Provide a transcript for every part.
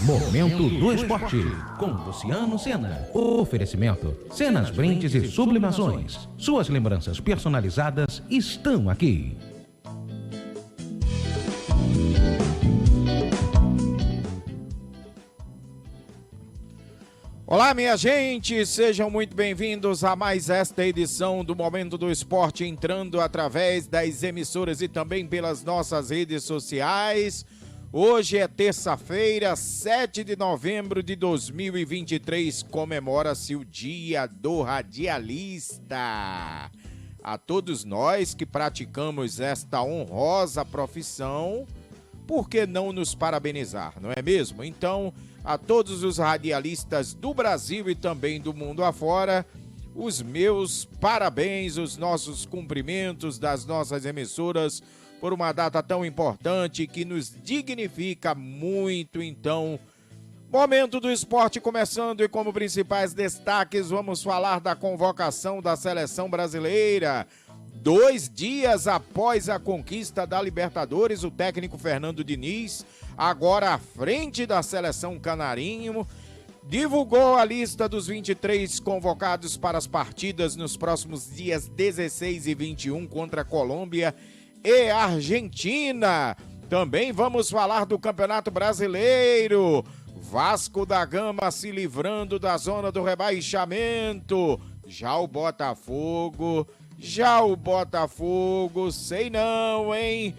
Momento do Esporte, com Luciano Sena. Oferecimento, Senas Brindes e Sublimações. Suas lembranças personalizadas estão aqui. Olá, minha gente, sejam muito bem-vindos a mais esta edição do Momento do Esporte, entrando através das emissoras e também pelas nossas redes sociais. Hoje é terça-feira, 7 de novembro de 2023, comemora-se o Dia do Radialista. A todos nós que praticamos esta honrosa profissão, por que não nos parabenizar, não é mesmo? Então, a todos os radialistas do Brasil e também do mundo afora, os meus parabéns, os nossos cumprimentos das nossas emissoras por uma data tão importante que nos dignifica muito. Então, Momento do Esporte começando, e como principais destaques vamos falar da convocação da seleção brasileira. 2 dias após a conquista da Libertadores, o técnico Fernando Diniz, agora à frente da seleção canarinho, divulgou a lista dos 23 convocados para as partidas nos próximos dias 16 e 21 contra a Colômbia e Argentina. Também vamos falar do Campeonato Brasileiro. Vasco da Gama se livrando da zona do rebaixamento. Já o Botafogo, sei não, hein,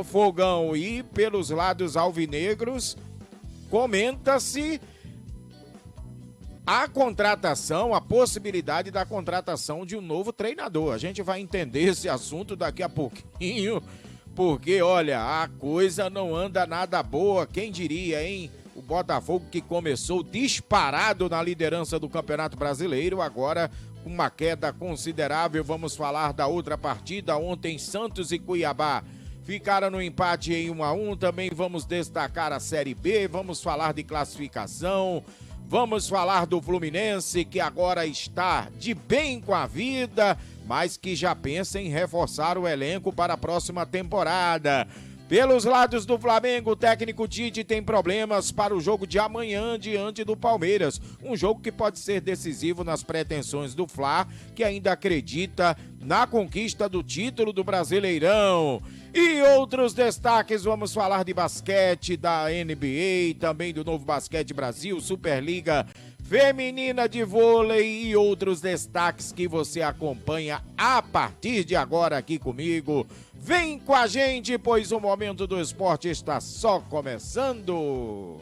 Fogão. E pelos lados alvinegros, comenta-se a possibilidade da contratação de um novo treinador. A gente vai entender esse assunto daqui a pouquinho, porque, olha, a coisa não anda nada boa, quem diria, hein? O Botafogo, que começou disparado na liderança do Campeonato Brasileiro, agora com uma queda considerável. Vamos falar da outra partida. Ontem, Santos e Cuiabá ficaram no empate em 1-1. Também vamos destacar a Série B, vamos falar de classificação, vamos falar do Fluminense, que agora está de bem com a vida, mas que já pensa em reforçar o elenco para a próxima temporada. Pelos lados do Flamengo, o técnico Tite tem problemas para o jogo de amanhã diante do Palmeiras. Um jogo que pode ser decisivo nas pretensões do Fla, que ainda acredita na conquista do título do Brasileirão. E outros destaques, vamos falar de basquete, da NBA, também do Novo Basquete Brasil, Superliga Feminina de Vôlei e outros destaques que você acompanha a partir de agora aqui comigo. Vem com a gente, pois o Momento do Esporte está só começando.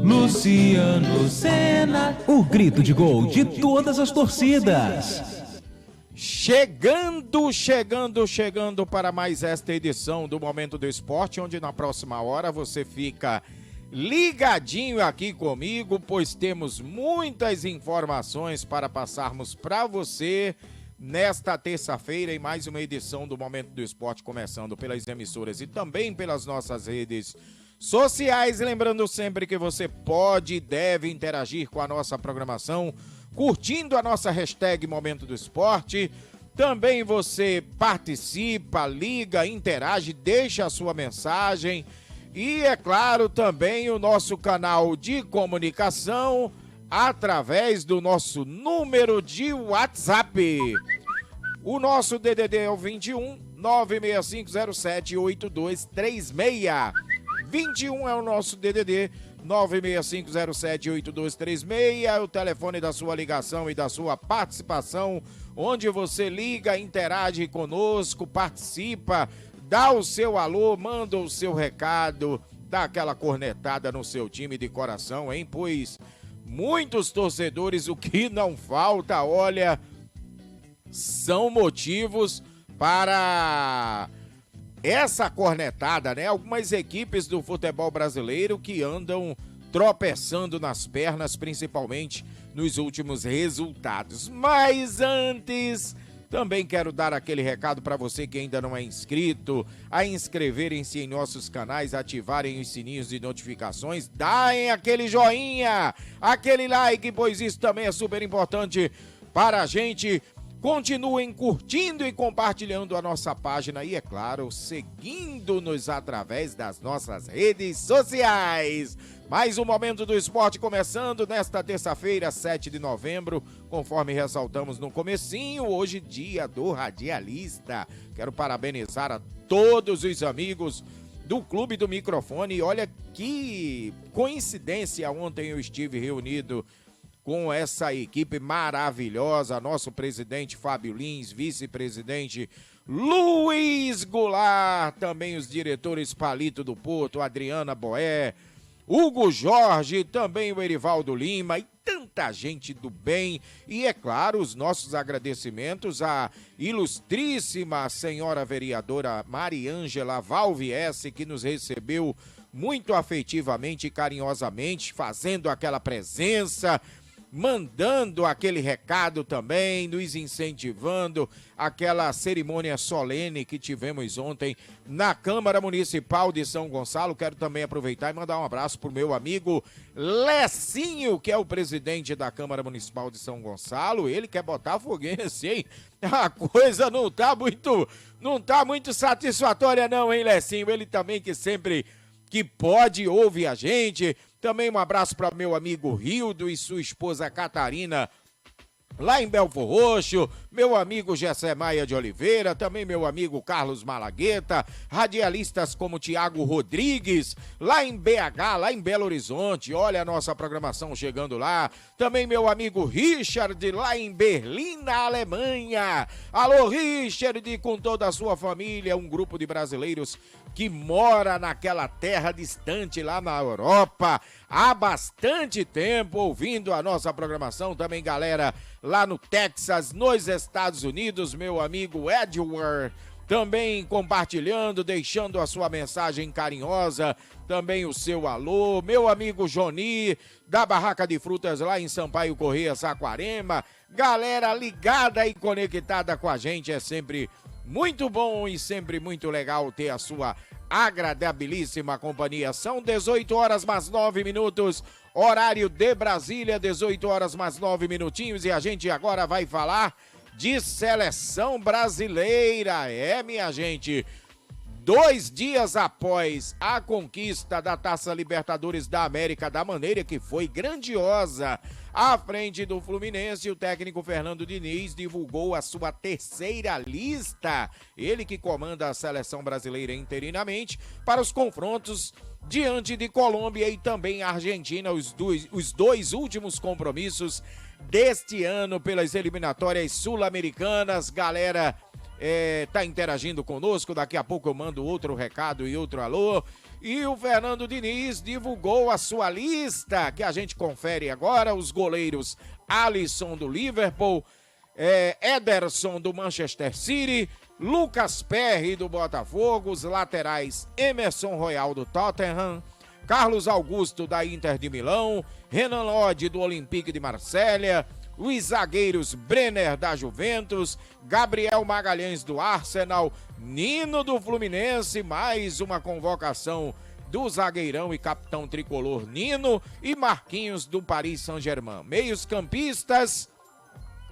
Luciano Sena, o grito de gol de todas as torcidas. Chegando para mais esta edição do Momento do Esporte, onde na próxima hora você fica ligadinho aqui comigo, pois temos muitas informações para passarmos para você nesta terça-feira, em mais uma edição do Momento do Esporte, começando pelas emissoras e também pelas nossas redes sociais. Lembrando sempre que você pode e deve interagir com a nossa programação, curtindo a nossa hashtag Momento do Esporte. Também você participa, liga, interage, deixa a sua mensagem. E, é claro, também o nosso canal de comunicação através do nosso número de WhatsApp. O nosso DDD é o 21 965078236. 21 é o nosso DDD 965078236, é o telefone da sua ligação e da sua participação, onde você liga, interage conosco, participa, dá o seu alô, manda o seu recado, dá aquela cornetada no seu time de coração, hein? Pois muitos torcedores, o que não falta, olha, são motivos para essa cornetada, né? Algumas equipes do futebol brasileiro que andam tropeçando nas pernas, principalmente nos últimos resultados. Mas antes, também quero dar aquele recado para você que ainda não é inscrito, a inscreverem-se em nossos canais, ativarem os sininhos de notificações, deem aquele joinha, aquele like, pois isso também é super importante para a gente. Continuem curtindo e compartilhando a nossa página e, é claro, seguindo-nos através das nossas redes sociais. Mais um Momento do Esporte começando nesta terça-feira, 7 de novembro, conforme ressaltamos no comecinho, hoje dia do radialista. Quero parabenizar a todos os amigos do Clube do Microfone e olha que coincidência, ontem eu estive reunido com essa equipe maravilhosa, nosso presidente Fábio Lins, vice-presidente Luiz Goulart, também os diretores Palito do Porto, Adriana Boé, Hugo Jorge, também o Erivaldo Lima e tanta gente do bem. E, é claro, os nossos agradecimentos à ilustríssima senhora vereadora Mariângela Valviesse, que nos recebeu muito afetivamente e carinhosamente, fazendo aquela presença, mandando aquele recado também, nos incentivando, aquela cerimônia solene que tivemos ontem na Câmara Municipal de São Gonçalo. Quero também aproveitar e mandar um abraço pro meu amigo Lecinho, que é o presidente da Câmara Municipal de São Gonçalo. Ele quer botar foguense, hein? A coisa não tá muito satisfatória não, hein, Lecinho? Ele também que sempre que pode ouve a gente. Também um abraço para meu amigo Rildo e sua esposa Catarina, lá em Belfor Roxo, meu amigo Gessé Maia de Oliveira, também meu amigo Carlos Malagueta, radialistas como Tiago Rodrigues, lá em BH, lá em Belo Horizonte, olha a nossa programação chegando lá, também meu amigo Richard, lá em Berlim, na Alemanha. Alô, Richard, com toda a sua família, um grupo de brasileiros que mora naquela terra distante lá na Europa há bastante tempo, ouvindo a nossa programação. Também galera lá no Texas, nos Estados Unidos, meu amigo Edward, também compartilhando, deixando a sua mensagem carinhosa, também o seu alô, meu amigo Joni, da Barraca de Frutas lá em Sampaio Corrêa, Saquarema, galera ligada e conectada com a gente, é sempre muito bom e sempre muito legal ter a sua agradabilíssima companhia. São 18 horas mais 9 minutos, horário de Brasília, 18 horas mais 9 minutinhos, e a gente agora vai falar de seleção brasileira. É, minha gente, 2 dias após a conquista da Taça Libertadores da América, da maneira que foi grandiosa, à frente do Fluminense, o técnico Fernando Diniz divulgou a sua terceira lista. Ele que comanda a seleção brasileira interinamente para os confrontos diante de Colômbia e também Argentina, os dois últimos compromissos deste ano pelas eliminatórias sul-americanas. Galera, tá interagindo conosco, daqui a pouco eu mando outro recado e outro alô. E o Fernando Diniz divulgou a sua lista, que a gente confere agora. Os goleiros: Alisson do Liverpool, Ederson do Manchester City, Lucas Perry do Botafogo, os laterais: Emerson Royal do Tottenham, Carlos Augusto da Inter de Milão, Renan Lodge do Olympique de Marselha, os zagueiros: Brenner da Juventus, Gabriel Magalhães do Arsenal, Nino do Fluminense. Mais uma convocação do zagueirão e capitão tricolor Nino e Marquinhos do Paris Saint-Germain. Meios campistas,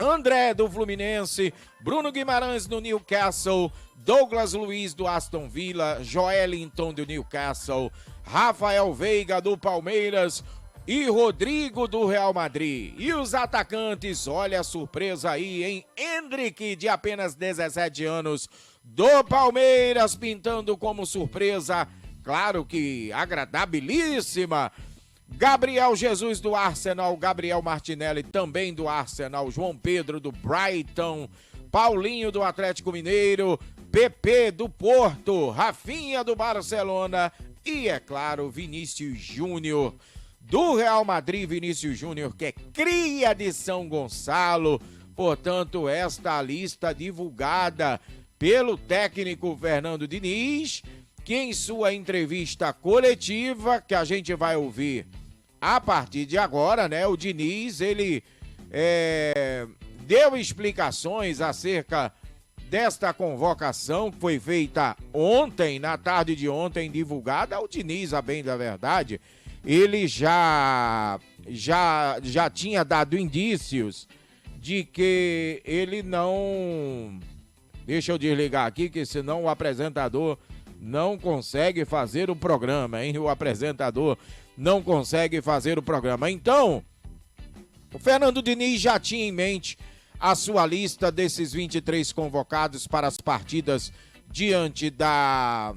André do Fluminense, Bruno Guimarães do Newcastle, Douglas Luiz do Aston Villa, Joelinton do Newcastle, Rafael Veiga do Palmeiras e Rodrigo do Real Madrid. E os atacantes, olha a surpresa aí, hein? Endrick, de apenas 17 anos, do Palmeiras, pintando como surpresa, claro que agradabilíssima. Gabriel Jesus do Arsenal, Gabriel Martinelli também do Arsenal, João Pedro do Brighton, Paulinho do Atlético Mineiro, PP do Porto, Rafinha do Barcelona e, é claro, Vinícius Júnior do Real Madrid. Vinícius Júnior, que é cria de São Gonçalo. Portanto, esta lista divulgada pelo técnico Fernando Diniz, que em sua entrevista coletiva, que a gente vai ouvir a partir de agora, né? O Diniz, ele deu explicações acerca desta convocação que foi feita ontem, na tarde de ontem, divulgada. O Diniz, a bem da verdade, ele já tinha dado indícios de que ele não... Deixa eu desligar aqui, que senão o apresentador não consegue fazer o programa, hein? O apresentador não consegue fazer o programa. Então, o Fernando Diniz já tinha em mente a sua lista desses 23 convocados para as partidas diante da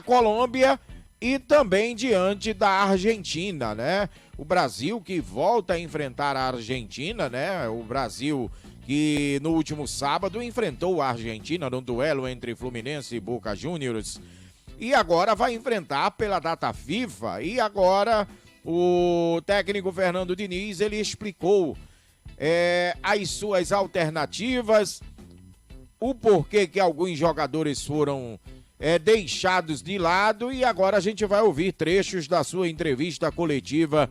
Colômbia e também diante da Argentina, né? O Brasil que volta a enfrentar a Argentina, né? O Brasil que no último sábado enfrentou a Argentina num duelo entre Fluminense e Boca Juniors e agora vai enfrentar pela data FIFA. E agora o técnico Fernando Diniz, ele explicou as suas alternativas, o porquê que alguns jogadores foram deixados de lado, e agora a gente vai ouvir trechos da sua entrevista coletiva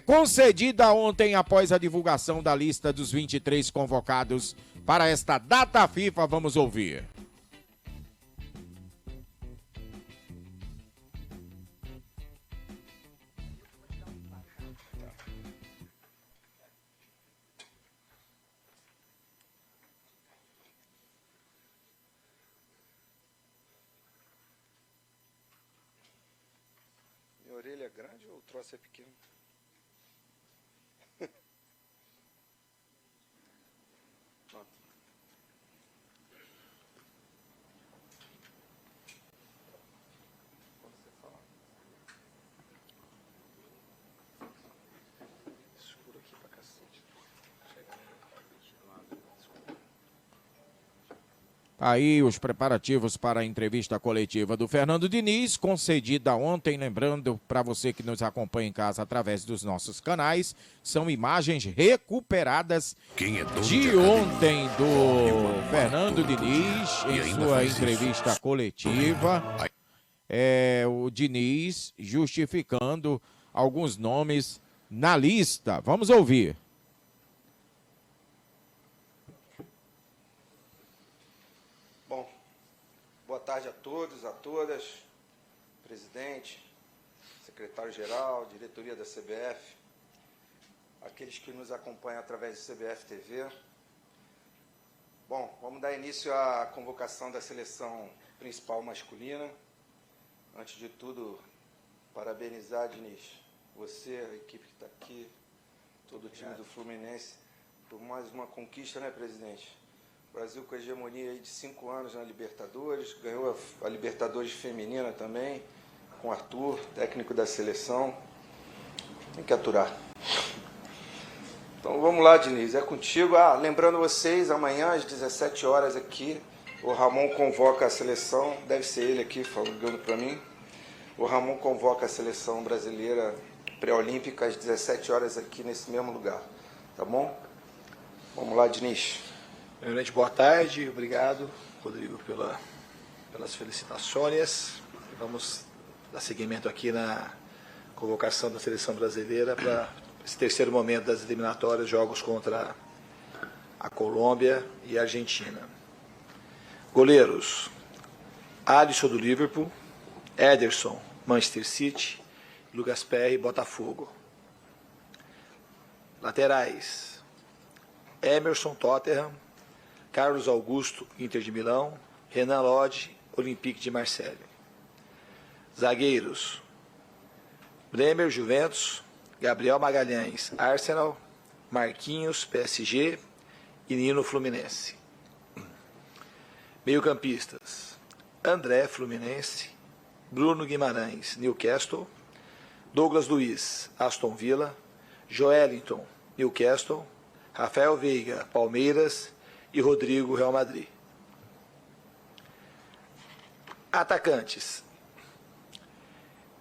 concedida ontem após a divulgação da lista dos 23 convocados para esta data FIFA. Vamos ouvir. Minha orelha é grande ou o troço é pequeno? Aí os preparativos para a entrevista coletiva do Fernando Diniz, concedida ontem, lembrando para você que nos acompanha em casa através dos nossos canais, são imagens recuperadas de ontem do Fernando Diniz em sua entrevista coletiva. O Diniz justificando alguns nomes na lista. Vamos ouvir. Boa tarde a todos, a todas, presidente, secretário-geral, diretoria da CBF, aqueles que nos acompanham através do CBF TV. Bom, vamos dar início à convocação da seleção principal masculina. Antes de tudo, parabenizar, Diniz, você, a equipe que está aqui, todo o time do Fluminense, por mais uma conquista, né, presidente? O Brasil com a hegemonia aí de 5 anos na Libertadores, ganhou a Libertadores feminina também, com o Arthur, técnico da seleção. Tem que aturar. Então vamos lá, Diniz, é contigo. Lembrando vocês, amanhã às 17 horas aqui, o Ramon convoca a seleção, deve ser ele aqui falando para mim. O Ramon convoca a seleção brasileira pré-olímpica às 17 horas aqui nesse mesmo lugar, tá bom? Vamos lá, Diniz. Primeiramente, boa tarde, obrigado, Rodrigo, pelas felicitações. Vamos dar seguimento aqui na convocação da seleção brasileira para esse terceiro momento das eliminatórias, jogos contra a Colômbia e a Argentina. Goleiros: Alisson do Liverpool, Ederson, Manchester City. Lucas Perry, Botafogo. Laterais: Emerson, Tottenham. Carlos Augusto, Inter de Milão. Renan Lodge, Olympique de Marseille. Zagueiros: Bremer, Juventus. Gabriel Magalhães, Arsenal. Marquinhos, PSG. E Nino, Fluminense. Meio-campistas: André, Fluminense. Bruno Guimarães, Newcastle. Douglas Luiz, Aston Villa. Joelinton, Newcastle. Rafael Veiga, Palmeiras. E Rodrigo, Real Madrid. Atacantes: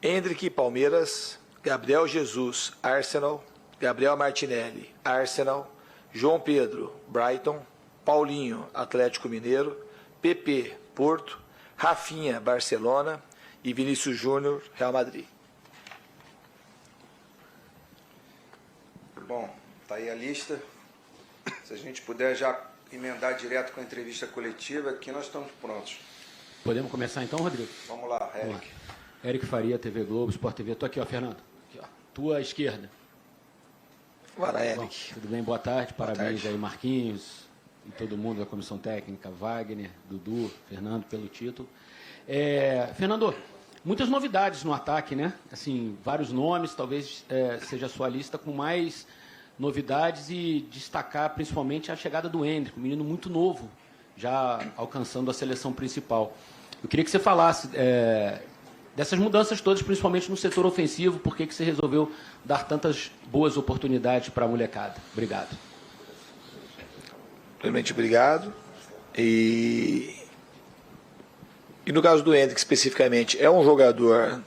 Endrick, Palmeiras. Gabriel Jesus, Arsenal. Gabriel Martinelli, Arsenal. João Pedro, Brighton. Paulinho, Atlético Mineiro. PP, Porto. Rafinha, Barcelona. E Vinícius Júnior, Real Madrid. Bom, tá aí a lista. Se a gente puder já emendar direto com a entrevista coletiva, aqui nós estamos prontos. Podemos começar então, Rodrigo? Vamos lá, Eric. Vamos lá. Eric Faria, TV Globo, Sport TV. Tô aqui, ó, Fernando. Aqui, ó. Tua esquerda. Bora, Eric. Bom, tudo bem? Boa tarde. Parabéns tarde. aí, Marquinhos e todo mundo da comissão técnica, Wagner, Dudu, Fernando, pelo título. Fernando, muitas novidades no ataque, né? Assim, vários nomes, talvez seja a sua lista com mais novidades e destacar principalmente a chegada do Endrick, um menino muito novo, já alcançando a seleção principal. Eu queria que você falasse dessas mudanças todas, principalmente no setor ofensivo, por que você resolveu dar tantas boas oportunidades para a molecada. Obrigado. Primeiramente, obrigado. E no caso do Endrick, especificamente, é um jogador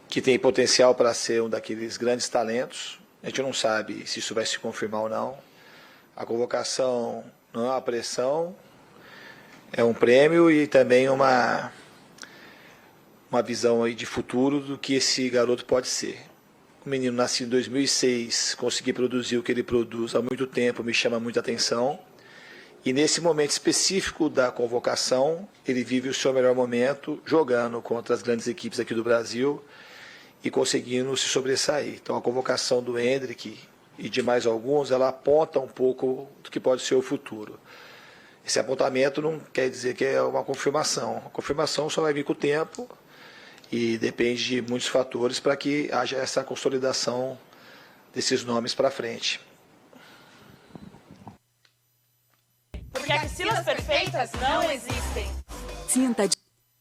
que tem potencial para ser um daqueles grandes talentos. A gente não sabe se isso vai se confirmar ou não. A convocação não é uma pressão, é um prêmio e também uma visão aí de futuro do que esse garoto pode ser. O menino nascido em 2006, conseguir produzir o que ele produz há muito tempo, me chama muita atenção. E nesse momento específico da convocação, ele vive o seu melhor momento jogando contra as grandes equipes aqui do Brasil e conseguindo se sobressair. Então a convocação do Endrick e de mais alguns, ela aponta um pouco do que pode ser o futuro. Esse apontamento não quer dizer que é uma confirmação. A confirmação só vai vir com o tempo e depende de muitos fatores para que haja essa consolidação desses nomes para frente. Porque axilas perfeitas não existem. Sinta a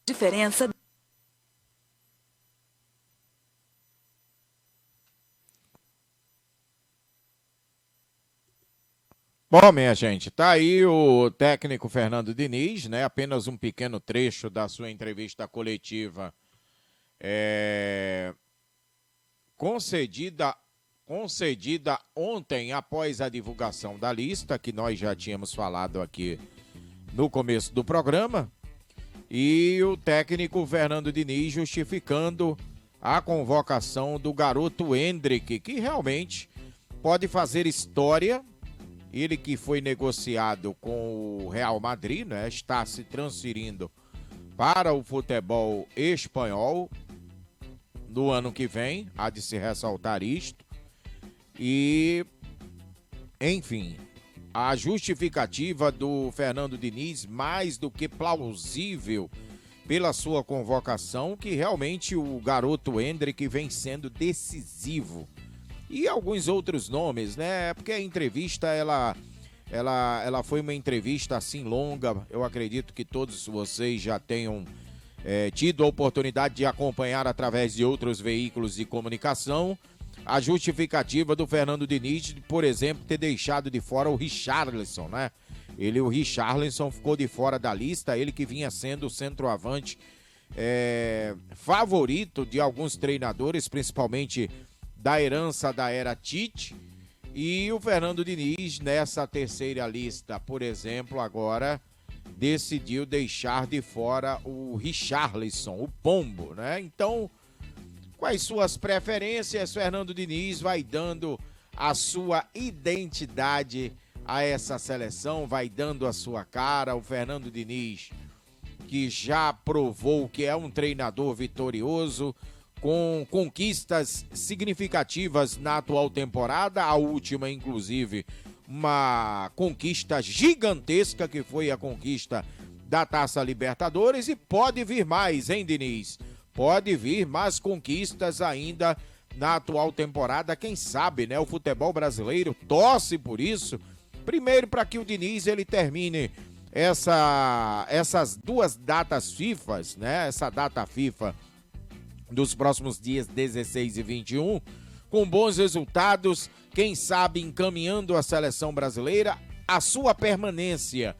diferença. Bom, minha gente, tá aí o técnico Fernando Diniz, né? Apenas um pequeno trecho da sua entrevista coletiva concedida ontem após a divulgação da lista, que nós já tínhamos falado aqui no começo do programa, e o técnico Fernando Diniz justificando a convocação do garoto Endrick, que realmente pode fazer história. Ele que foi negociado com o Real Madrid, né, está se transferindo para o futebol espanhol no ano que vem, há de se ressaltar isto. E, enfim, a justificativa do Fernando Diniz, mais do que plausível pela sua convocação, que realmente o garoto Endrick vem sendo decisivo. E alguns outros nomes, né? Porque a entrevista, ela foi uma entrevista assim longa. Eu acredito que todos vocês já tenham tido a oportunidade de acompanhar através de outros veículos de comunicação a justificativa do Fernando Diniz, por exemplo, ter deixado de fora o Richarlison, né? O Richarlison ficou de fora da lista, ele que vinha sendo o centroavante favorito de alguns treinadores, principalmente da herança da era Tite, e o Fernando Diniz, nessa terceira lista, por exemplo, agora decidiu deixar de fora o Richarlison, o Pombo, né? Então, quais suas preferências, Fernando Diniz vai dando a sua identidade a essa seleção, vai dando a sua cara. O Fernando Diniz, que já provou que é um treinador vitorioso, com conquistas significativas na atual temporada, a última, inclusive, uma conquista gigantesca, que foi a conquista da Taça Libertadores, e pode vir mais, hein, Diniz? Pode vir mais conquistas ainda na atual temporada, quem sabe, né? O futebol brasileiro torce por isso, primeiro para que o Diniz ele termine essas duas datas FIFA, né? Essa data FIFA dos próximos dias 16 e 21, com bons resultados, quem sabe encaminhando a seleção brasileira. A sua permanência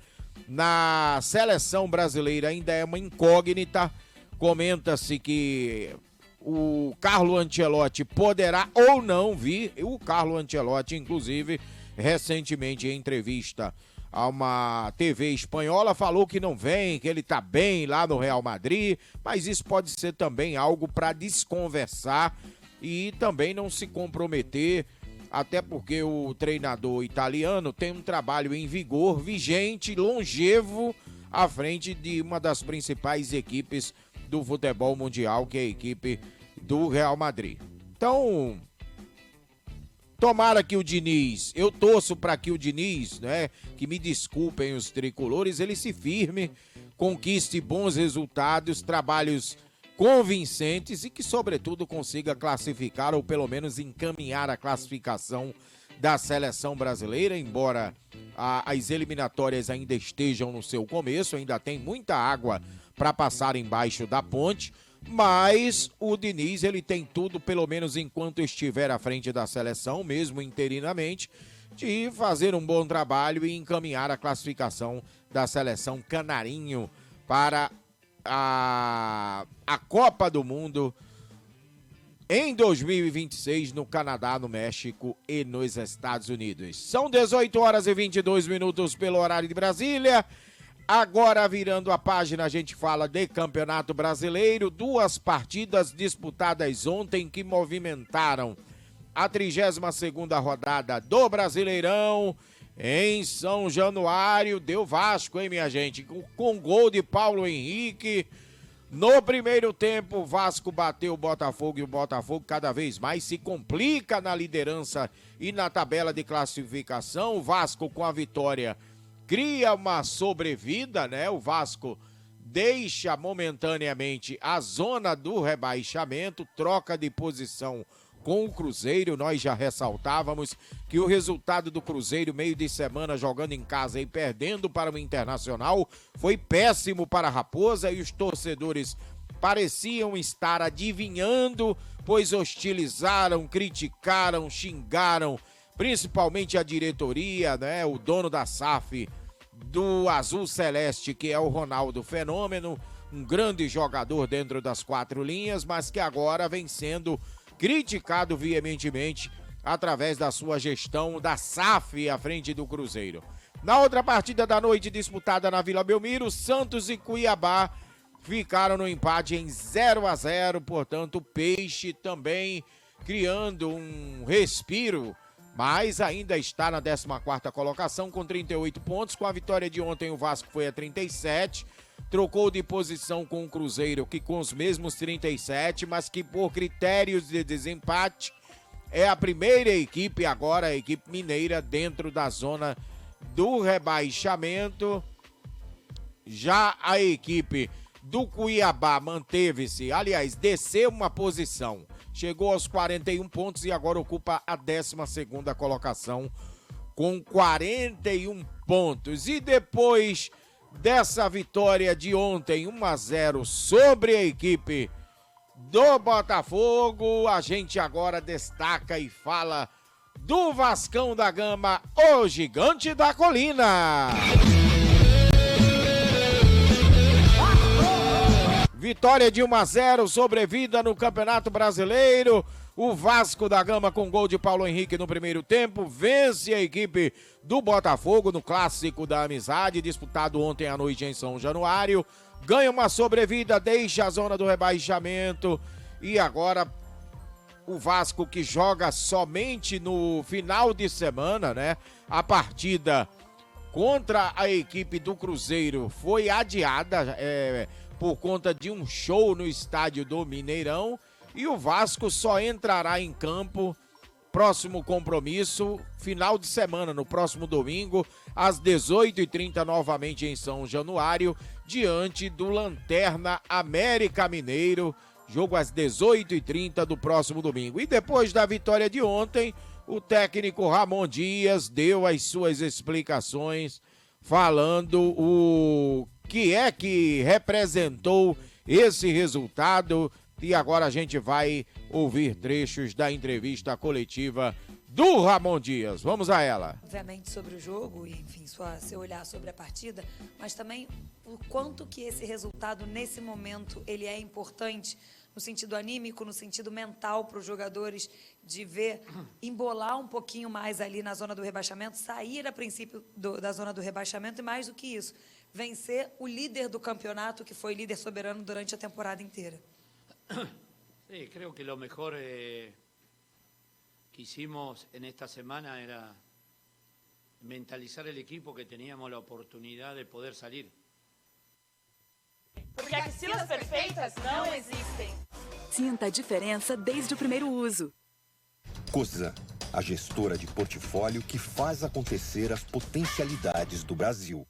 na seleção brasileira ainda é uma incógnita. Comenta-se que o Carlo Ancelotti poderá ou não vir. O Carlo Ancelotti, inclusive, recentemente em entrevista a uma TV espanhola, falou que não vem, que ele tá bem lá no Real Madrid, mas isso pode ser também algo para desconversar e também não se comprometer, até porque o treinador italiano tem um trabalho em vigor, vigente, longevo, à frente de uma das principais equipes do futebol mundial, que é a equipe do Real Madrid. Então, tomara que o Diniz, eu torço para que o Diniz, né, que me desculpem os tricolores, ele se firme, conquiste bons resultados, trabalhos convincentes e que, sobretudo, consiga classificar ou pelo menos encaminhar a classificação da seleção brasileira, embora as eliminatórias ainda estejam no seu começo, ainda tem muita água para passar embaixo da ponte, mas o Diniz ele tem tudo, pelo menos enquanto estiver à frente da seleção, mesmo interinamente, de fazer um bom trabalho e encaminhar a classificação da seleção canarinho para a Copa do Mundo em 2026 no Canadá, no México e nos Estados Unidos. São 18 horas e 22 minutos pelo horário de Brasília. Agora, virando a página, a gente fala de Campeonato Brasileiro. Duas partidas disputadas ontem que movimentaram a 32ª rodada do Brasileirão em São Januário. Deu Vasco, hein, minha gente? Com gol de Paulo Henrique. No primeiro tempo, o Vasco bateu o Botafogo e o Botafogo cada vez mais se complica na liderança e na tabela de classificação. O Vasco, com a vitória, cria uma sobrevida, né? O Vasco deixa momentaneamente a zona do rebaixamento, troca de posição com o Cruzeiro. Nós já ressaltávamos que o resultado do Cruzeiro, meio de semana, jogando em casa e perdendo para o Internacional, foi péssimo para a Raposa, e os torcedores pareciam estar adivinhando, pois hostilizaram, criticaram, xingaram, principalmente a diretoria, né? O dono da SAF do Azul Celeste, que é o Ronaldo Fenômeno, um grande jogador dentro das quatro linhas, mas que agora vem sendo criticado veementemente através da sua gestão da SAF à frente do Cruzeiro. Na outra partida da noite, disputada na Vila Belmiro, Santos e Cuiabá ficaram no empate em 0-0, portanto, o Peixe também criando um respiro, mas ainda está na 14ª colocação com 38 pontos. Com a vitória de ontem, o Vasco foi a 37, trocou de posição com o Cruzeiro, que com os mesmos 37, mas que por critérios de desempate é a primeira equipe agora, a equipe mineira, dentro da zona do rebaixamento. Já a equipe do Cuiabá manteve-se, aliás, desceu uma posição, chegou aos 41 pontos e agora ocupa a 12ª colocação com 41 pontos. E depois dessa vitória de ontem, 1-0 sobre a equipe do Botafogo, a gente agora destaca e fala do Vascão da Gama, o Gigante da Colina. Vitória de 1-0, sobrevida no Campeonato Brasileiro. O Vasco da Gama, com gol de Paulo Henrique no primeiro tempo, vence a equipe do Botafogo no Clássico da Amizade, disputado ontem à noite em São Januário. Ganha uma sobrevida, deixa a zona do rebaixamento. E agora o Vasco, que joga somente no final de semana, né? A partida contra a equipe do Cruzeiro foi adiada por conta de um show no estádio do Mineirão e o Vasco só entrará em campo próximo compromisso, final de semana, no próximo domingo, às 18h30, novamente em São Januário, diante do Lanterna América Mineiro, jogo às 18h30 do próximo domingo. E depois da vitória de ontem, o técnico Ramon Dias deu as suas explicações, falando o que é que representou esse resultado. E agora a gente vai ouvir trechos da entrevista coletiva do Ramon Dias. Vamos a ela. Obviamente sobre o jogo e, enfim, seu olhar sobre a partida, mas também o quanto que esse resultado, nesse momento, ele é importante no sentido anímico, no sentido mental para os jogadores, de ver, embolar um pouquinho mais ali na zona do rebaixamento, sair a princípio da zona do rebaixamento e, mais do que isso, vencer o líder do campeonato, que foi líder soberano durante a temporada inteira. Sí, creo que lo mejor que hicimos en esta semana era mentalizar el equipo que teníamos la oportunidad de poder salir. Porque axilas perfeitas não existem. Sinta a diferença desde o primeiro uso. Cosan, a gestora de portfólio que faz acontecer as potencialidades do Brasil.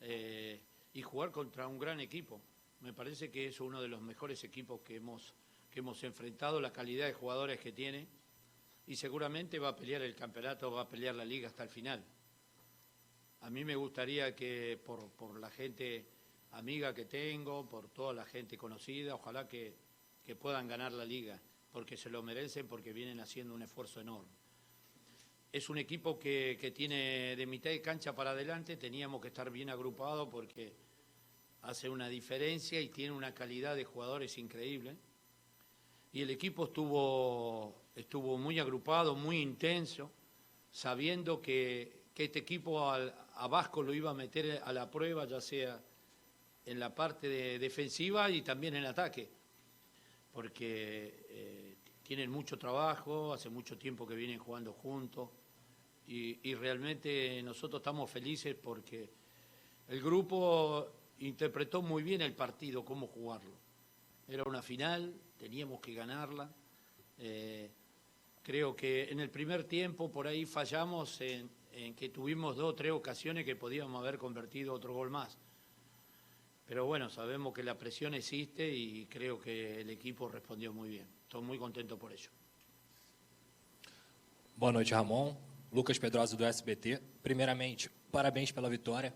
Y jugar contra un gran equipo. Me parece que es uno de los mejores equipos que hemos enfrentado, la calidad de jugadores que tiene, y seguramente va a pelear el campeonato, va a pelear la liga hasta el final. A mí me gustaría que por la gente amiga que tengo, por toda la gente conocida, ojalá que puedan ganar la liga, porque se lo merecen, porque vienen haciendo un esfuerzo enorme. Es un equipo que tiene de mitad de cancha para adelante, teníamos que estar bien agrupados porque hace una diferencia y tiene una calidad de jugadores increíble. Y el equipo estuvo muy agrupado, muy intenso, sabiendo que este equipo a Vasco lo iba a meter a la prueba, ya sea en la parte defensiva y también en ataque, porque tienen mucho trabajo, hace mucho tiempo que vienen jugando juntos y realmente nosotros estamos felices porque el grupo interpretó muy bien el partido, cómo jugarlo. Era una final, teníamos que ganarla. Creo que en el primer tiempo por ahí fallamos en que tuvimos 2 o 3 ocasiones que podíamos haber convertido otro gol más. Pero bueno, sabemos que la presión existe y creo que el equipo respondió muy bien. Estoy muy contento por ello. Boa noite, Ramon. Lucas Pedrosa do SBT. Primeiramente, parabéns pela vitória.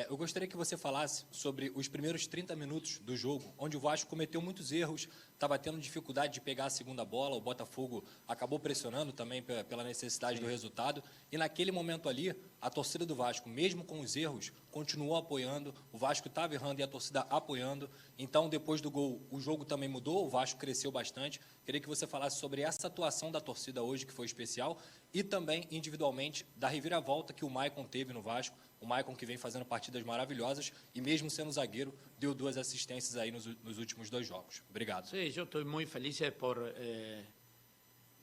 Eu gostaria que você falasse sobre os primeiros 30 minutos do jogo, onde o Vasco cometeu muitos erros, estava tendo dificuldade de pegar a segunda bola, o Botafogo acabou pressionando também pela necessidade do resultado, e naquele momento ali, a torcida do Vasco, mesmo com os erros, continuou apoiando, o Vasco estava errando e a torcida apoiando, então depois do gol o jogo também mudou, o Vasco cresceu bastante. Queria que você falasse sobre essa atuação da torcida hoje, que foi especial, e também individualmente da reviravolta que o Maicon teve no Vasco, o Maicon que vem fazendo partidas maravilhosas e mesmo sendo zagueiro, deu 2 assistências aí nos últimos 2 jogos. Obrigado. Sí, yo estoy muy feliz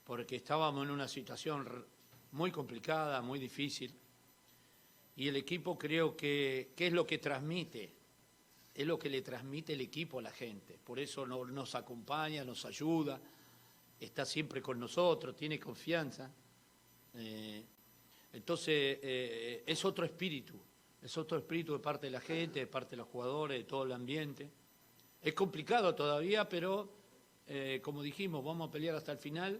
porque estábamos en una situación muy complicada, muy difícil, y el equipo creo que es lo que transmite, es lo que le transmite el equipo a la gente, por eso nos acompaña, nos ayuda, está siempre con nosotros, tiene confianza. Entonces es otro espíritu de parte de la gente, de parte de los jugadores, de todo el ambiente. Es complicado todavía, pero como dijimos, vamos a pelear hasta el final.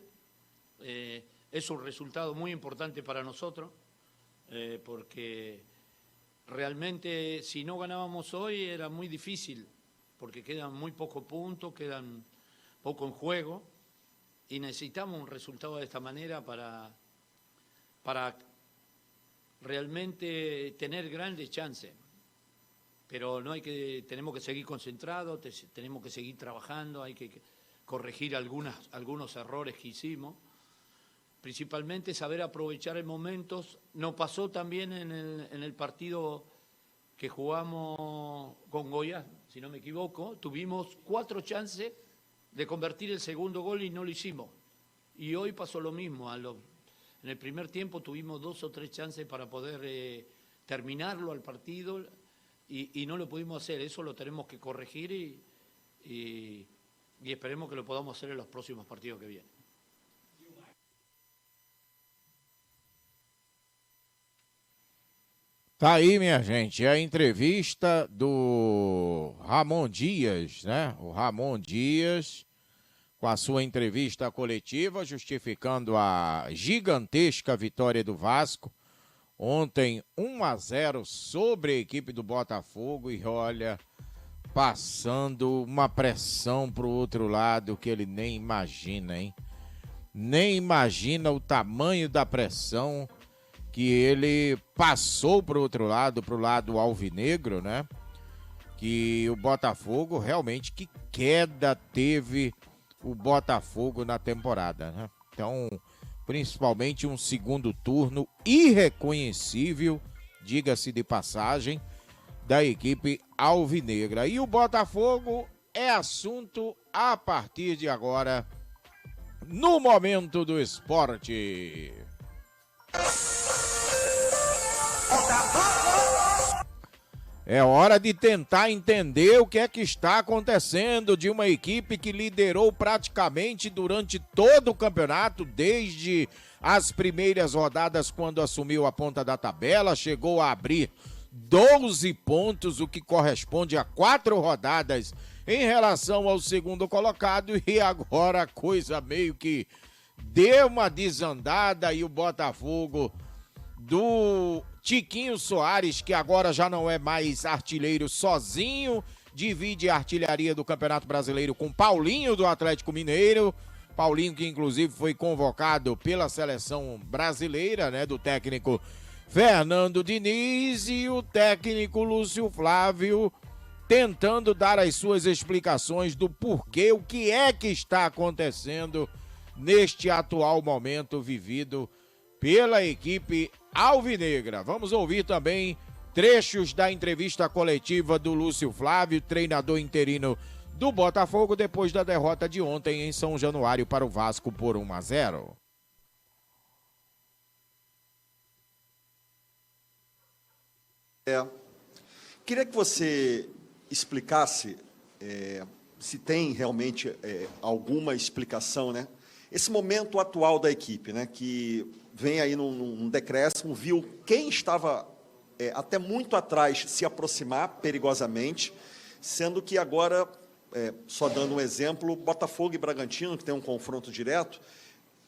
Es un resultado muy importante para nosotros, porque realmente si no ganábamos hoy era muy difícil, porque quedan muy pocos puntos, quedan poco en juego, y necesitamos un resultado de esta manera para realmente tener grandes chances. Pero tenemos que seguir concentrados, tenemos que seguir trabajando, hay que corregir algunos errores que hicimos, principalmente saber aprovechar en momentos. Nos pasó también en el partido que jugamos con Goiás, si no me equivoco, tuvimos 4 chances de convertir el segundo gol y no lo hicimos. Y hoy pasó lo mismo, en En el primer tiempo tuvimos 2 o 3 chances para poder terminarlo al partido y no lo pudimos hacer. Eso lo tenemos que corregir y esperemos que lo podamos hacer en los próximos partidos que vienen. Tá aí, minha gente, a entrevista do Ramon Dias, né? O Ramon Dias, com a sua entrevista coletiva, justificando a gigantesca vitória do Vasco. Ontem, 1-0 sobre a equipe do Botafogo e, olha, passando uma pressão pro outro lado que ele nem imagina, hein? Nem imagina o tamanho da pressão que ele passou pro outro lado, pro lado alvinegro, né? Que o Botafogo, realmente, que queda teve o Botafogo na temporada, né? Então, principalmente um segundo turno irreconhecível, diga-se de passagem, da equipe alvinegra. E o Botafogo é assunto a partir de agora, no Momento do Esporte. É hora de tentar entender o que é que está acontecendo de uma equipe que liderou praticamente durante todo o campeonato, desde as primeiras rodadas, quando assumiu a ponta da tabela, chegou a abrir 12 pontos, o que corresponde a 4 rodadas em relação ao segundo colocado, e agora a coisa meio que deu uma desandada e o Botafogo do Tiquinho Soares, que agora já não é mais artilheiro sozinho, divide a artilharia do Campeonato Brasileiro com Paulinho do Atlético Mineiro. Paulinho que inclusive foi convocado pela seleção brasileira, né, do técnico Fernando Diniz, e o técnico Lúcio Flávio tentando dar as suas explicações do porquê, o que é que está acontecendo neste atual momento vivido pela equipe alvinegra. Vamos ouvir também trechos da entrevista coletiva do Lúcio Flávio, treinador interino do Botafogo, depois da derrota de ontem em São Januário para o Vasco por 1-0. Queria que você explicasse se tem realmente alguma explicação, né? Esse momento atual da equipe, né, que vem aí num decréscimo, viu quem estava até muito atrás se aproximar perigosamente, sendo que agora, só dando um exemplo, Botafogo e Bragantino, que tem um confronto direto,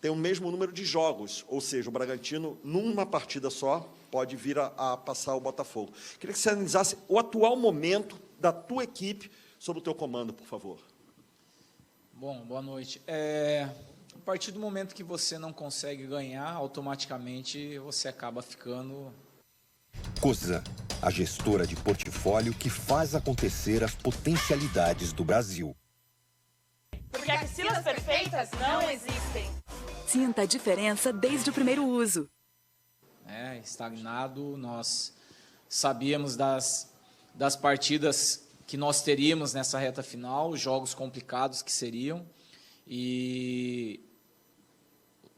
tem o mesmo número de jogos, ou seja, o Bragantino, numa partida só, pode vir a passar o Botafogo. Queria que você analisasse o atual momento da tua equipe sob o teu comando, por favor. Bom, boa noite. A partir do momento que você não consegue ganhar, automaticamente você acaba ficando... Cosa, a gestora de portfólio que faz acontecer as potencialidades do Brasil. Porque axilas perfeitas não existem. Sinta a diferença desde o primeiro uso. Estagnado, nós sabíamos das partidas que nós teríamos nessa reta final, os jogos complicados que seriam, e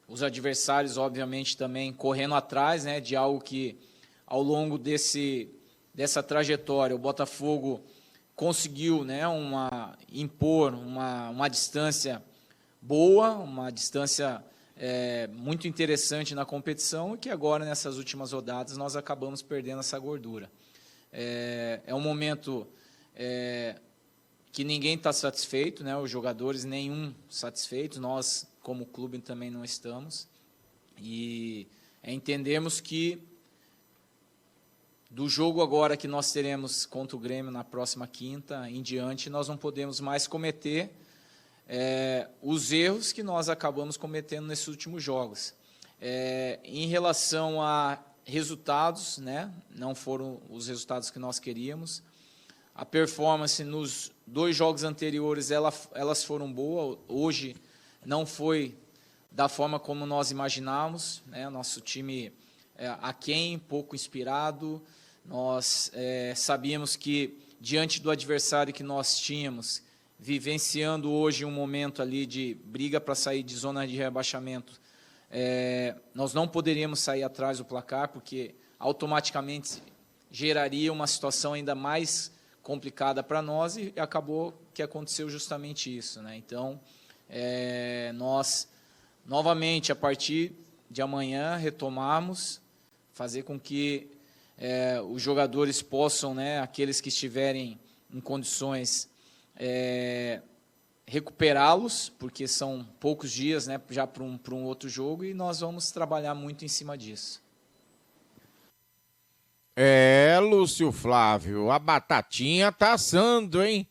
os adversários, obviamente, também correndo atrás, né, de algo que, ao longo dessa trajetória, o Botafogo conseguiu, né, impor uma distância boa, uma distância muito interessante na competição, e que agora, nessas últimas rodadas, nós acabamos perdendo essa gordura. É um momento que ninguém está satisfeito, né, os jogadores nenhum satisfeitos, nós, como clube, também não estamos, e entendemos que do jogo agora que nós teremos contra o Grêmio na próxima quinta em diante, nós não podemos mais cometer os erros que nós acabamos cometendo nesses últimos jogos. Em relação a resultados, né, não foram os resultados que nós queríamos. A performance nos 2 jogos anteriores, elas foram boas. Hoje não foi da forma como nós imaginávamos, né? Nosso time aquém, pouco inspirado. Nós sabíamos que, diante do adversário que nós tínhamos, vivenciando hoje um momento ali de briga para sair de zona de rebaixamento, nós não poderíamos sair atrás do placar, porque automaticamente geraria uma situação ainda mais complicada para nós, e acabou que aconteceu justamente isso, né? Então, nós, novamente, a partir de amanhã, retomarmos, fazer com que os jogadores possam, né, aqueles que estiverem em condições, recuperá-los, porque são poucos dias, né, já para um outro jogo, e nós vamos trabalhar muito em cima disso. Lúcio Flávio, a batatinha tá assando, hein?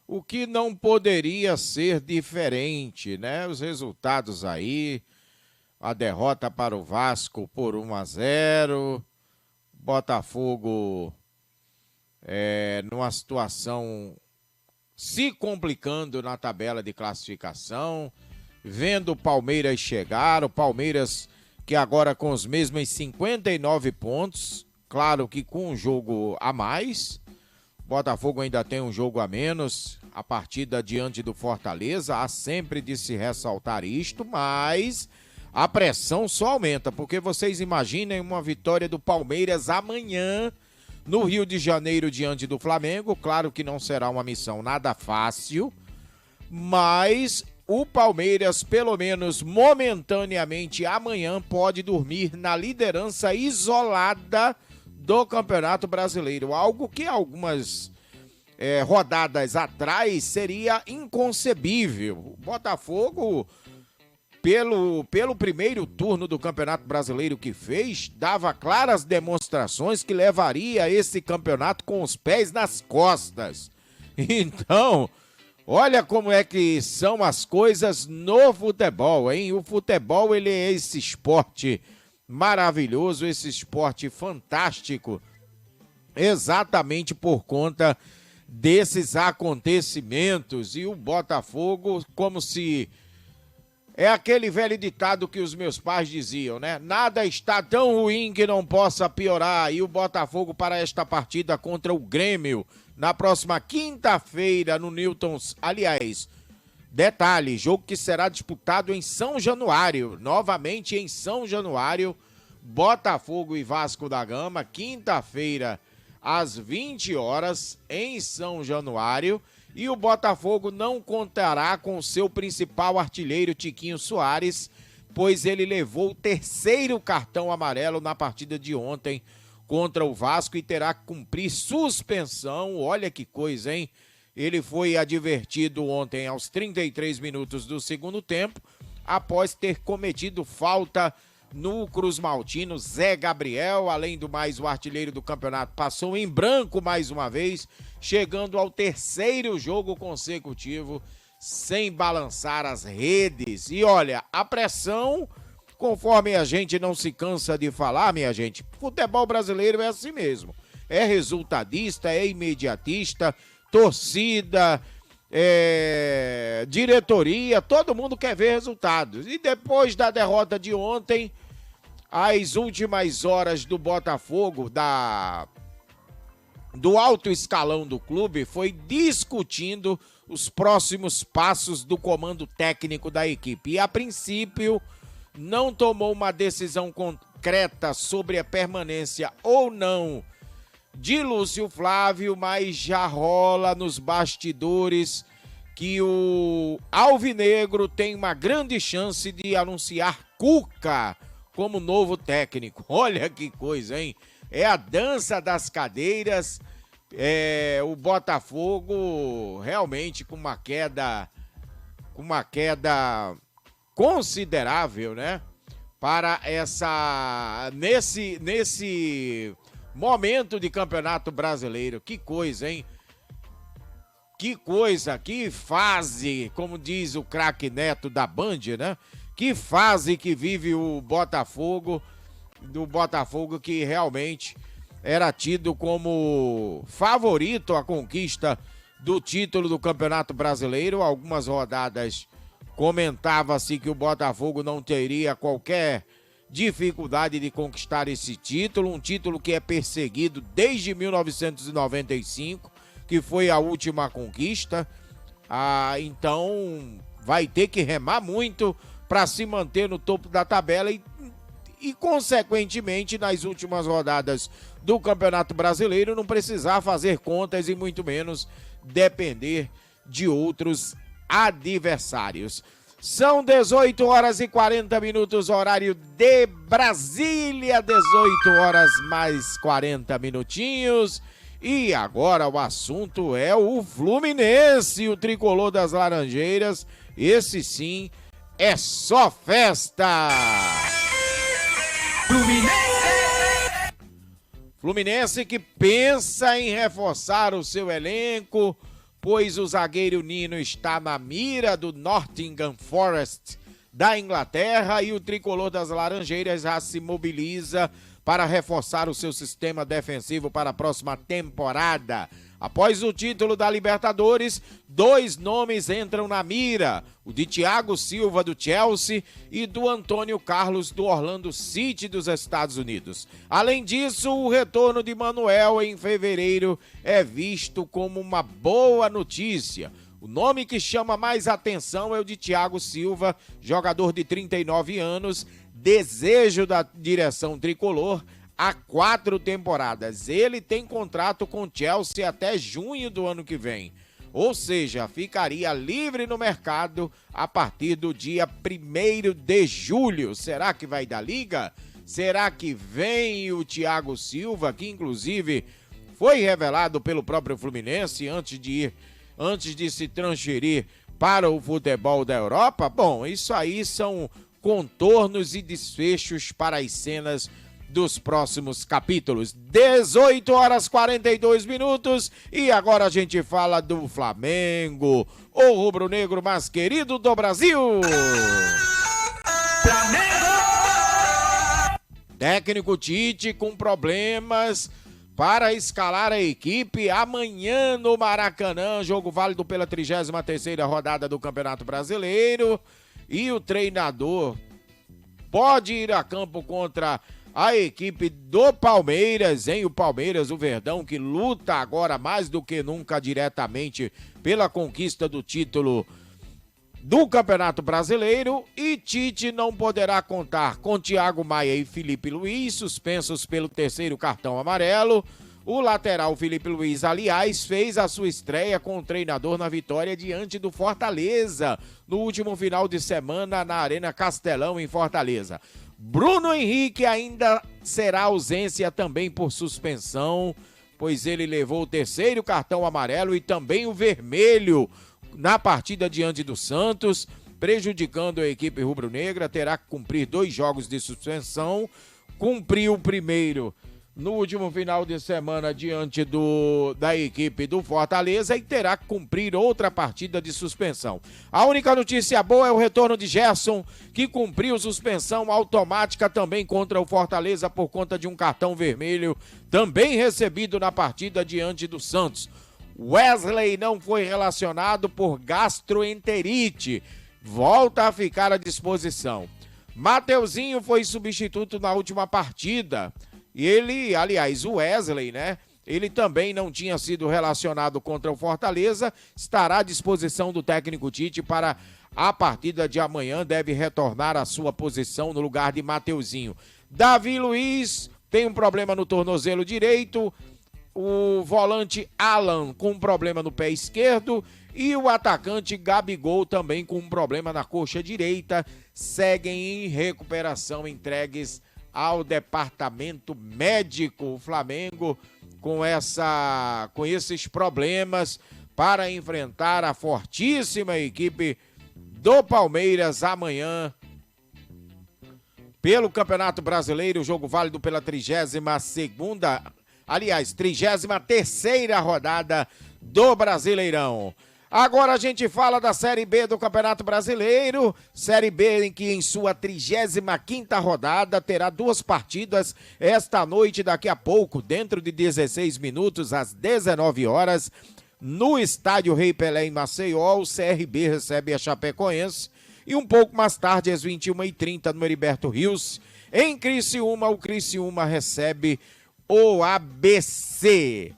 O que não poderia ser diferente, né? Os resultados aí, a derrota para o Vasco por 1-0, Botafogo numa situação se complicando na tabela de classificação, vendo o Palmeiras chegar, o Palmeiras que agora com os mesmos 59 pontos, claro que com um jogo a mais, Botafogo ainda tem um jogo a menos, a partida diante do Fortaleza, há sempre de se ressaltar isto, mas a pressão só aumenta, porque vocês imaginem uma vitória do Palmeiras amanhã no Rio de Janeiro diante do Flamengo, claro que não será uma missão nada fácil, mas o Palmeiras, pelo menos momentaneamente amanhã, pode dormir na liderança isolada do Campeonato Brasileiro, algo que algumas rodadas atrás seria inconcebível. O Botafogo, pelo primeiro turno do Campeonato Brasileiro que fez, dava claras demonstrações que levaria esse campeonato com os pés nas costas. Então, olha como é que são as coisas no futebol, hein? O futebol, ele é esse esporte maravilhoso, esse esporte fantástico, exatamente por conta desses acontecimentos. E o Botafogo, como se... é aquele velho ditado que os meus pais diziam, né? Nada está tão ruim que não possa piorar. E o Botafogo para esta partida contra o Grêmio, na próxima quinta-feira no Newtons, aliás... detalhe, jogo que será disputado em São Januário, novamente em São Januário, Botafogo e Vasco da Gama, quinta-feira às 20 horas em São Januário, e o Botafogo não contará com seu principal artilheiro Tiquinho Soares, pois ele levou o terceiro cartão amarelo na partida de ontem contra o Vasco e terá que cumprir suspensão. Olha que coisa, hein? Ele foi advertido ontem aos 33 minutos do segundo tempo, após ter cometido falta no Cruz Maltino. Zé Gabriel, além do mais, o artilheiro do campeonato, passou em branco mais uma vez, chegando ao terceiro jogo consecutivo sem balançar as redes. E olha, a pressão, conforme a gente não se cansa de falar, minha gente, futebol brasileiro é assim mesmo. É resultadista, é imediatista, torcida, diretoria, todo mundo quer ver resultados. E depois da derrota de ontem, as últimas horas do Botafogo, do alto escalão do clube, foi discutindo os próximos passos do comando técnico da equipe. E a princípio não tomou uma decisão concreta sobre a permanência ou não de Lúcio Flávio, mas já rola nos bastidores que o Alvinegro tem uma grande chance de anunciar Cuca como novo técnico. Olha que coisa, hein? É a dança das cadeiras, o Botafogo realmente com uma queda considerável, né? Para nesse momento de Campeonato Brasileiro. Que coisa, hein? Que coisa, que fase, como diz o craque Neto da Band, né? Que fase que vive o Botafogo, do Botafogo que realmente era tido como favorito à conquista do título do Campeonato Brasileiro. Algumas rodadas comentava-se que o Botafogo não teria qualquer dificuldade de conquistar esse título, um título que é perseguido desde 1995, que foi a última conquista. Então vai ter que remar muito para se manter no topo da tabela e, consequentemente, nas últimas rodadas do Campeonato Brasileiro, não precisar fazer contas e muito menos depender de outros adversários. São 18 horas e 40 minutos, horário de Brasília, 18 horas mais 40 minutinhos. E agora o assunto é o Fluminense, o tricolor das Laranjeiras. Esse sim é só festa! Fluminense que pensa em reforçar o seu elenco, pois o zagueiro Nino está na mira do Nottingham Forest da Inglaterra e o tricolor das Laranjeiras já se mobiliza para reforçar o seu sistema defensivo para a próxima temporada. Após o título da Libertadores, 2 nomes entram na mira, o de Thiago Silva do Chelsea e do Antônio Carlos do Orlando City dos Estados Unidos. Além disso, o retorno de Manuel em fevereiro é visto como uma boa notícia. O nome que chama mais atenção é o de Thiago Silva, jogador de 39 anos, desejo da direção tricolor há 4 temporadas. Ele tem contrato com o Chelsea até junho do ano que vem. Ou seja, ficaria livre no mercado a partir do dia 1º de julho. Será que vai dar liga? Será que vem o Thiago Silva, que inclusive foi revelado pelo próprio Fluminense antes de se transferir para o futebol da Europa? Bom, isso aí são contornos e desfechos para as cenas dos próximos capítulos. 18 horas 42 minutos e agora a gente fala do Flamengo, o rubro-negro mais querido do Brasil. Flamengo! Técnico Tite com problemas para escalar a equipe amanhã no Maracanã, jogo válido pela 33ª rodada do Campeonato Brasileiro, e o treinador pode ir a campo contra a equipe do Palmeiras, hein? O Palmeiras, o Verdão, que luta agora mais do que nunca diretamente pela conquista do título do Campeonato Brasileiro, e Tite não poderá contar com Thiago Maia e Felipe Luiz, suspensos pelo 3º cartão amarelo. O lateral Felipe Luiz, aliás, fez a sua estreia com o treinador na vitória diante do Fortaleza, no último final de semana na Arena Castelão, em Fortaleza. Bruno Henrique ainda será ausência também por suspensão, pois ele levou o 3º cartão amarelo e também o vermelho na partida diante do Santos, prejudicando a equipe rubro-negra. Terá que cumprir 2 jogos de suspensão, cumpriu o primeiro no último final de semana diante da equipe do Fortaleza e terá que cumprir outra partida de suspensão. A única notícia boa é o retorno de Gerson, que cumpriu suspensão automática também contra o Fortaleza por conta de um cartão vermelho, também recebido na partida diante do Santos. Wesley não foi relacionado por gastroenterite, volta a ficar à disposição. Mateuzinho foi substituto na última partida. E ele, aliás, o Wesley, né? Ele também não tinha sido relacionado contra o Fortaleza, estará à disposição do técnico Tite para a partida de amanhã, deve retornar à sua posição no lugar de Mateuzinho. Davi Luiz tem um problema no tornozelo direito, o volante Alan com um problema no pé esquerdo e o atacante Gabigol também com um problema na coxa direita, seguem em recuperação, entregues ao departamento médico. O Flamengo com esses problemas para enfrentar a fortíssima equipe do Palmeiras amanhã pelo Campeonato Brasileiro, jogo válido pela 33ª rodada do Brasileirão. Agora a gente fala da Série B do Campeonato Brasileiro, Série B em que em sua 35ª rodada terá 2 partidas esta noite, daqui a pouco, dentro de 16 minutos, às 19 horas, no estádio Rei Pelé em Maceió, o CRB recebe a Chapecoense e um pouco mais tarde, às 21h30, no Heriberto Rios, em Criciúma, o Criciúma recebe o ABC.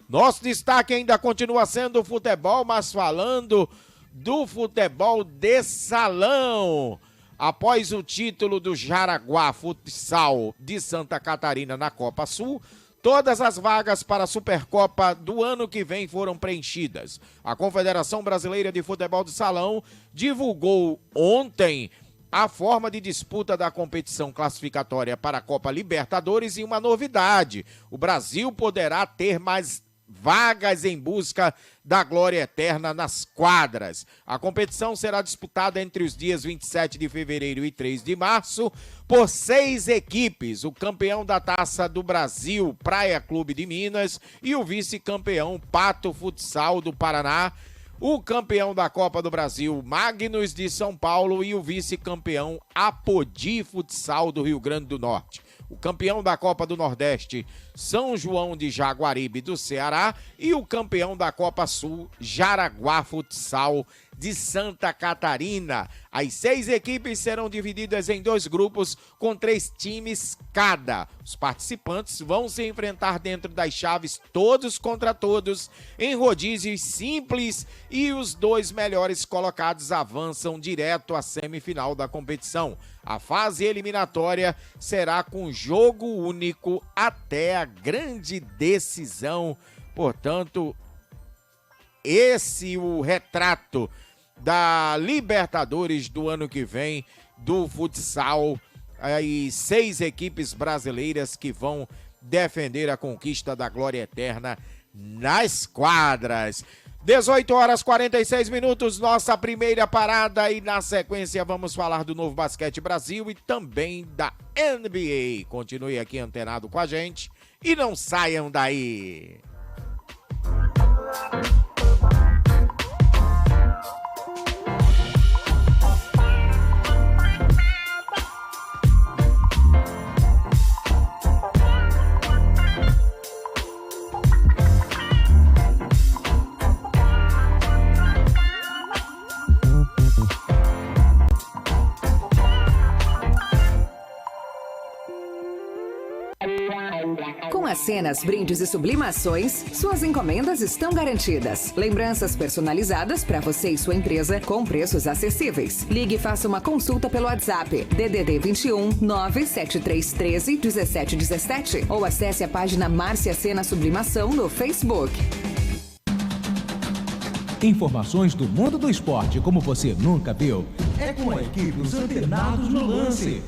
Nosso destaque ainda continua sendo o futebol, mas falando do futebol de salão. Após o título do Jaraguá Futsal de Santa Catarina na Copa Sul, todas as vagas para a Supercopa do ano que vem foram preenchidas. A Confederação Brasileira de Futebol de Salão divulgou ontem a forma de disputa da competição classificatória para a Copa Libertadores e uma novidade: o Brasil poderá ter mais vagas em busca da glória eterna nas quadras. A competição será disputada entre os dias 27 de fevereiro e 3 de março por 6 equipes: o campeão da Taça do Brasil, Praia Clube de Minas, e o vice-campeão, Pato Futsal do Paraná, o campeão da Copa do Brasil, Magnus de São Paulo, e o vice-campeão, Apodi Futsal do Rio Grande do Norte. O campeão da Copa do Nordeste, São João de Jaguaribe do Ceará, e o campeão da Copa Sul, Jaraguá Futsal de Santa Catarina. As 6 equipes serão divididas em 2 grupos com 3 times cada. Os participantes vão se enfrentar dentro das chaves todos contra todos em rodízios simples, e os 2 melhores colocados avançam direto à semifinal da competição. A fase eliminatória será com jogo único até a grande decisão. Portanto, esse o retrato da Libertadores do ano que vem do futsal. Aí 6 equipes brasileiras que vão defender a conquista da glória eterna nas quadras. 18h46, nossa primeira parada, e na sequência vamos falar do Novo Basquete Brasil e também da NBA. Continue aqui antenado com a gente e não saiam daí. Com as cenas, brindes e sublimações, suas encomendas estão garantidas. Lembranças personalizadas para você e sua empresa com preços acessíveis. Ligue e faça uma consulta pelo WhatsApp DDD 21 97313 1717 ou acesse a página Márcia Cena Sublimação no Facebook. Informações do mundo do esporte como você nunca viu. É com a equipe Os Antenados no Lance.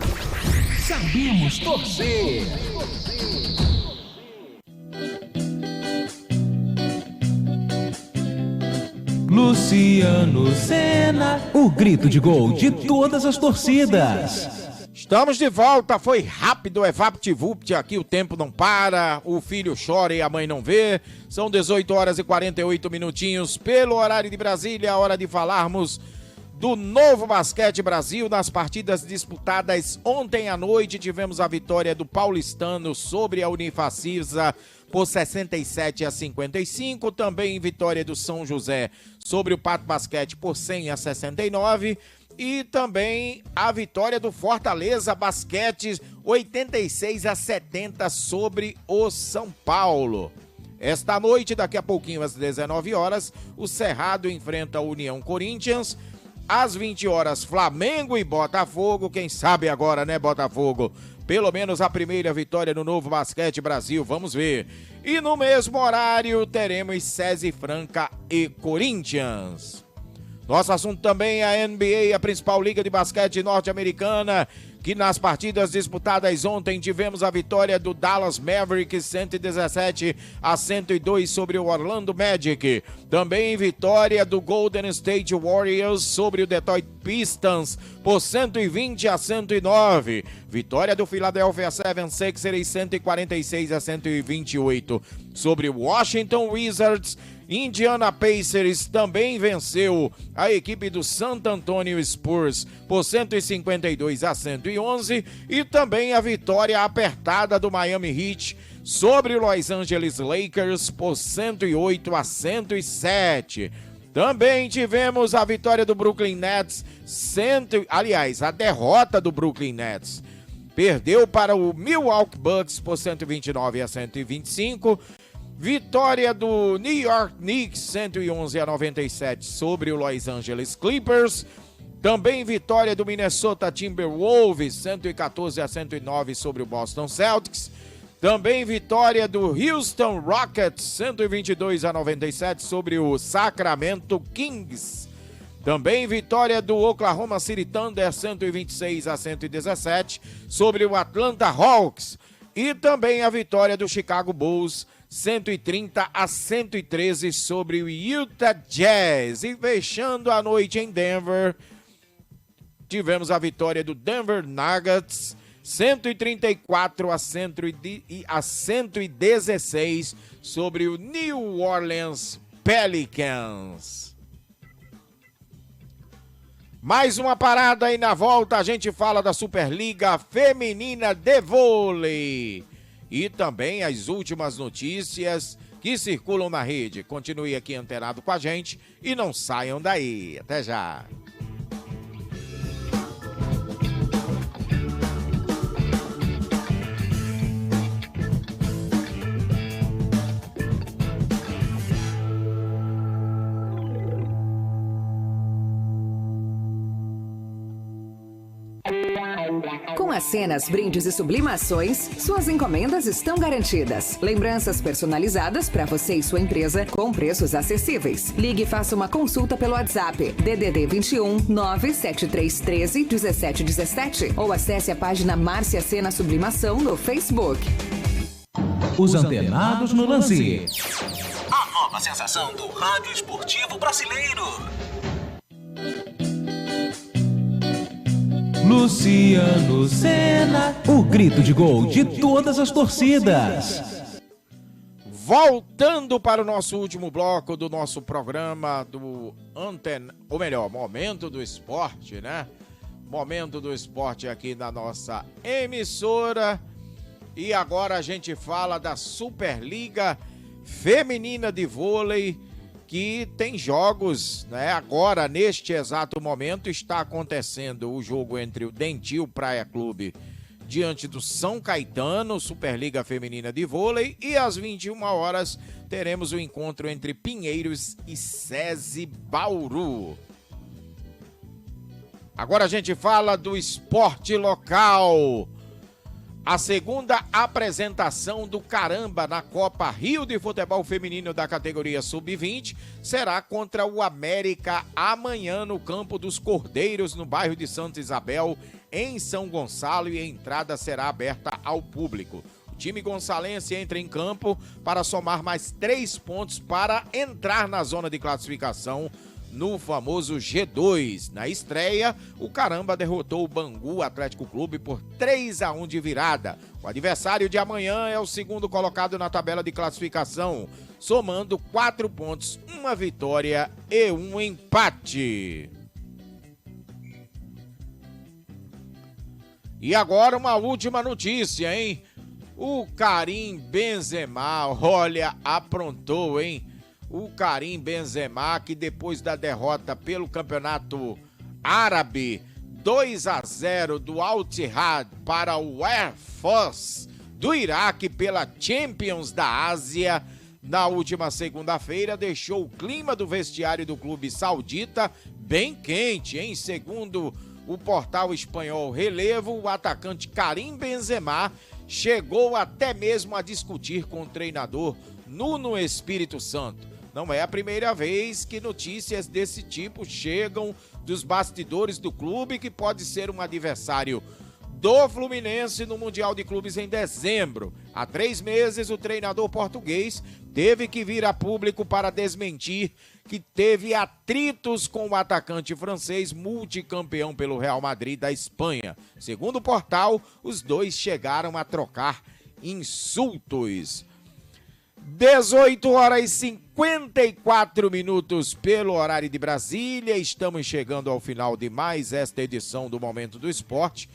Sabemos torcer. Luciano Senna, o grito de gol de todas as torcidas. Estamos de volta, foi rápido, é vapt-vupt, aqui o tempo não para, o filho chora e a mãe não vê. São 18h48 pelo horário de Brasília, a hora de falarmos do Novo Basquete Brasil. Nas partidas disputadas ontem à noite, tivemos a vitória do Paulistano sobre a Unifacisa por 67-55, também vitória do São José sobre o Pato Basquete por 100-69, e também a vitória do Fortaleza Basquete 86-70 sobre o São Paulo. Esta noite, daqui a pouquinho às 19 horas, o Cerrado enfrenta a União Corinthians. Às 20 horas, Flamengo e Botafogo. Quem sabe agora, né, Botafogo? Pelo menos a primeira vitória no Novo Basquete Brasil, vamos ver. E no mesmo horário, teremos SESI Franca e Corinthians. Nosso assunto também é a NBA, a principal liga de basquete norte-americana, que nas partidas disputadas ontem tivemos a vitória do Dallas Mavericks 117-102 sobre o Orlando Magic. Também vitória do Golden State Warriors sobre o Detroit Pistons por 120-109. Vitória do Philadelphia 76ers 146-128 sobre o Washington Wizards. Indiana Pacers também venceu a equipe do San Antonio Spurs por 152-111, e também a vitória apertada do Miami Heat sobre o Los Angeles Lakers por 108-107. Também tivemos a vitória do Brooklyn Nets, a derrota do Brooklyn Nets. Perdeu para o Milwaukee Bucks por 129-125. Vitória do New York Knicks 111-97 sobre o Los Angeles Clippers. Também vitória do Minnesota Timberwolves, 114-109 sobre o Boston Celtics. Também vitória do Houston Rockets, 122-97 sobre o Sacramento Kings. Também vitória do Oklahoma City Thunder, 126-117 sobre o Atlanta Hawks. E também a vitória do Chicago Bulls, 130-113 sobre o Utah Jazz. E fechando a noite em Denver, tivemos a vitória do Denver Nuggets, 134-116 sobre o New Orleans Pelicans. Mais uma parada e na volta a gente fala da Superliga Feminina de Vôlei. E também as últimas notícias que circulam na rede. Continue aqui antenado com a gente e não saiam daí. Até já. Com as cenas, brindes e sublimações, suas encomendas estão garantidas. Lembranças personalizadas para você e sua empresa com preços acessíveis. Ligue e faça uma consulta pelo WhatsApp DDD 21 97313 1717 ou acesse a página Márcia Cena Sublimação no Facebook. Os antenados no lance. A nova sensação do rádio esportivo brasileiro. Luciano Senna, o grito de gol de todas as torcidas. Voltando para o nosso último bloco do nosso programa do Momento do Esporte, né? Momento do Esporte aqui na nossa emissora. E agora a gente fala da Superliga Feminina de Vôlei, que tem jogos, né? Agora, neste exato momento, está acontecendo o jogo entre o Dentil Praia Clube diante do São Caetano, Superliga Feminina de Vôlei, e às 21 horas teremos o encontro entre Pinheiros e SESI Bauru. Agora a gente fala do esporte local. A segunda apresentação do Caramba na Copa Rio de Futebol Feminino da categoria Sub-20 será contra o América amanhã no Campo dos Cordeiros, no bairro de Santa Isabel, em São Gonçalo, e a entrada será aberta ao público. O time gonçalense entra em campo para somar mais 3 pontos para entrar na zona de classificação no famoso G2. Na estreia, o Caramba derrotou o Bangu Atlético Clube por 3-1 de virada. O adversário de amanhã é o segundo colocado na tabela de classificação, somando 4 pontos, 1 vitória e 1 empate. E agora uma última notícia, hein? O Karim Benzema, olha, aprontou, hein? O Karim Benzema, que depois da derrota pelo Campeonato Árabe 2-0 do Al-Ittihad para o Air Force do Iraque pela Champions da Ásia, na última segunda-feira, deixou o clima do vestiário do clube saudita bem quente, hein? Segundo o portal espanhol Relevo, o atacante Karim Benzema chegou até mesmo a discutir com o treinador Nuno Espírito Santo. Não é a primeira vez que notícias desse tipo chegam dos bastidores do clube, que pode ser um adversário do Fluminense no Mundial de Clubes em dezembro. Há 3 meses, o treinador português teve que vir a público para desmentir que teve atritos com o atacante francês multicampeão pelo Real Madrid da Espanha. Segundo o portal, os dois chegaram a trocar insultos. 18h54 pelo horário de Brasília. Estamos chegando ao final de mais esta edição do Momento do Esporte,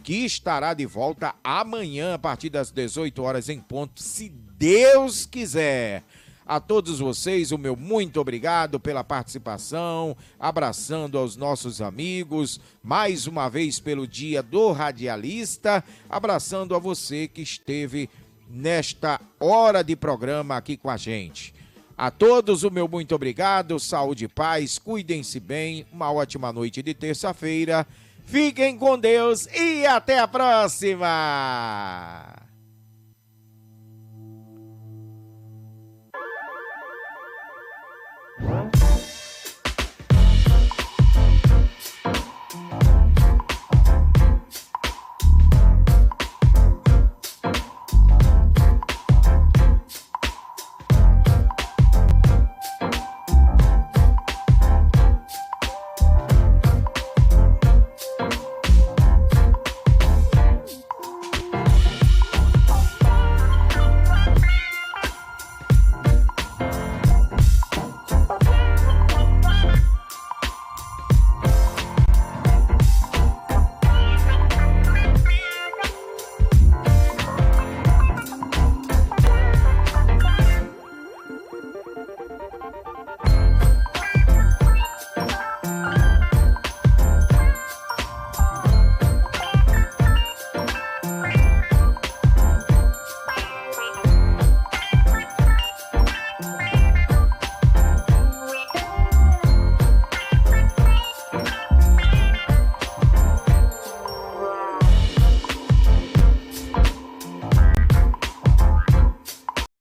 que estará de volta amanhã a partir das 18 horas em ponto, se Deus quiser. A todos vocês, o meu muito obrigado pela participação, abraçando aos nossos amigos, mais uma vez pelo Dia do Radialista, abraçando a você que esteve nesta hora de programa aqui com a gente. A todos o meu muito obrigado, saúde e paz, cuidem-se bem, uma ótima noite de terça-feira, fiquem com Deus e até a próxima!